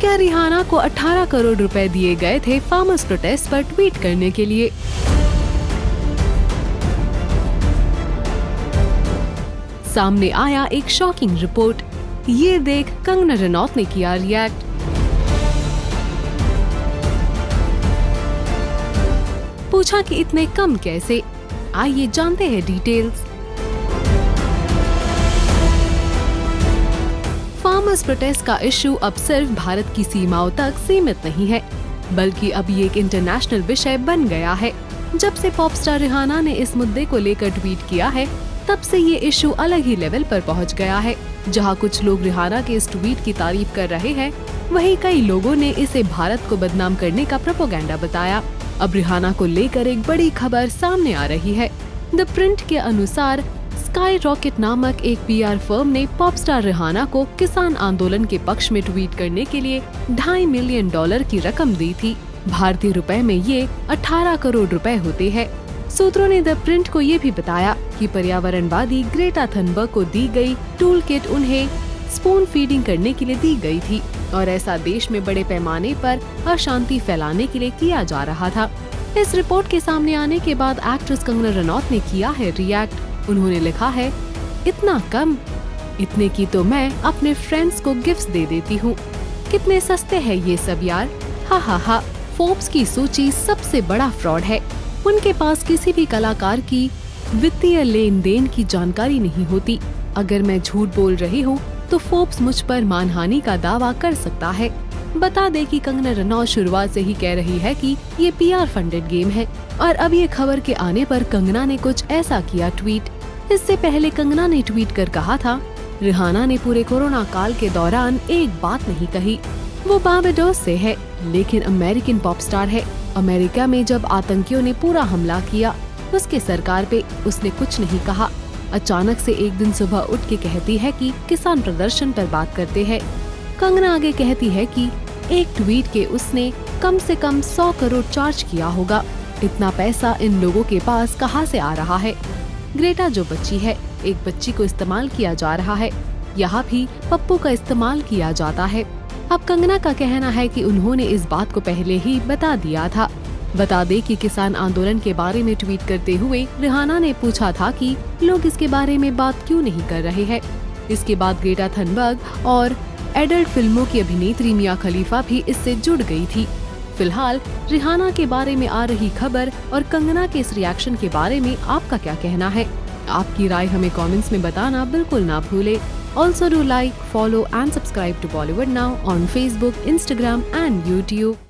क्या रिहाना को 18 करोड़ रुपए दिए गए थे फार्मर्स प्रोटेस्ट पर ट्वीट करने के लिए? सामने आया एक शॉकिंग रिपोर्ट। ये देख कंगना रनौत ने किया रिएक्ट। पूछा कि इतने कम कैसे? आइए जानते हैं डिटेल्स। फार्मर्स प्रोटेस्ट का इश्यू अब सिर्फ भारत की सीमाओं तक सीमित नहीं है, बल्कि अब ये एक इंटरनेशनल विषय बन गया है। जब से पॉप स्टार रिहाना ने इस मुद्दे को लेकर ट्वीट किया है, तब से ये इशू अलग ही लेवल पर पहुंच गया है। जहां कुछ लोग रिहाना के इस ट्वीट की तारीफ कर रहे हैं, वहीं कई लोगों ने इसे भारत को बदनाम करने का प्रोपेगेंडा बताया। अब रिहाना को लेकर एक बड़ी खबर सामने आ रही है। द प्रिंट के अनुसार स्काई रॉकेट नामक एक PR फर्म ने पॉप स्टार रिहाना को किसान आंदोलन के पक्ष में ट्वीट करने के लिए $2.5 मिलियन की रकम दी थी। भारतीय रुपए में ये 18 करोड़ रुपए होते हैं। सूत्रों ने द प्रिंट को ये भी बताया कि पर्यावरणवादी ग्रेटा थनबर्ग को दी गई टूल किट उन्हें स्पून फीडिंग करने के लिए दी गई थी और ऐसा देश में बड़े पैमाने पर अशांति फैलाने के लिए किया जा रहा था। इस रिपोर्ट के सामने आने के बाद एक्ट्रेस कंगना रनौत ने किया है रिएक्ट। उन्होंने लिखा है, इतना कम, इतने की तो मैं अपने फ्रेंड्स को गिफ्ट्स दे देती हूँ। कितने सस्ते हैं ये सब यार, हा हा हा। फोर्ब्स की सूची सबसे बड़ा फ्रॉड है। उनके पास किसी भी कलाकार की वित्तीय लेन देन की जानकारी नहीं होती। अगर मैं झूठ बोल रही हूँ तो फोर्ब्स मुझ पर मानहानि का दावा कर सकता है। बता दे कि कंगना रनौत शुरुआत से ही कह रही है कि ये PR फंडेड गेम है और अब ये खबर के आने पर कंगना ने कुछ ऐसा किया ट्वीट। इससे पहले कंगना ने ट्वीट कर कहा था, रिहाना ने पूरे कोरोना काल के दौरान एक बात नहीं कही। वो बारबाडोस से है, लेकिन अमेरिकन पॉप स्टार है। अमेरिका में जब आतंकियों ने पूरा हमला किया, उसके सरकार पे उसने कुछ नहीं कहा। अचानक से एक दिन सुबह उठ के कहती है कि किसान प्रदर्शन पर बात करते हैं। कंगना आगे कहती है कि एक ट्वीट के उसने कम से कम 100 करोड़ चार्ज किया होगा। इतना पैसा इन लोगों के पास कहाँ से आ रहा है? ग्रेटा जो बच्ची है, एक बच्ची को इस्तेमाल किया जा रहा है। यहाँ भी पप्पू का इस्तेमाल किया जाता है। अब कंगना का कहना है कि उन्होंने इस बात को पहले ही बता दिया था। बता दे कि किसान आंदोलन के बारे में ट्वीट करते हुए रिहाना ने पूछा था कि लोग इसके बारे में बात क्यों नहीं कर रहे हैं। इसके बाद ग्रेटा थनबर्ग और एडल्ट फिल्मों की अभिनेत्री मिया खलीफा भी इससे जुड़ गई थी। फिलहाल रिहाना के बारे में आ रही खबर और कंगना के इस रिएक्शन के बारे में आपका क्या कहना है? आपकी राय हमें कमेंट्स में बताना बिल्कुल ना भूले। Also do like, follow and subscribe to Bollywood Now on Facebook, Instagram and YouTube.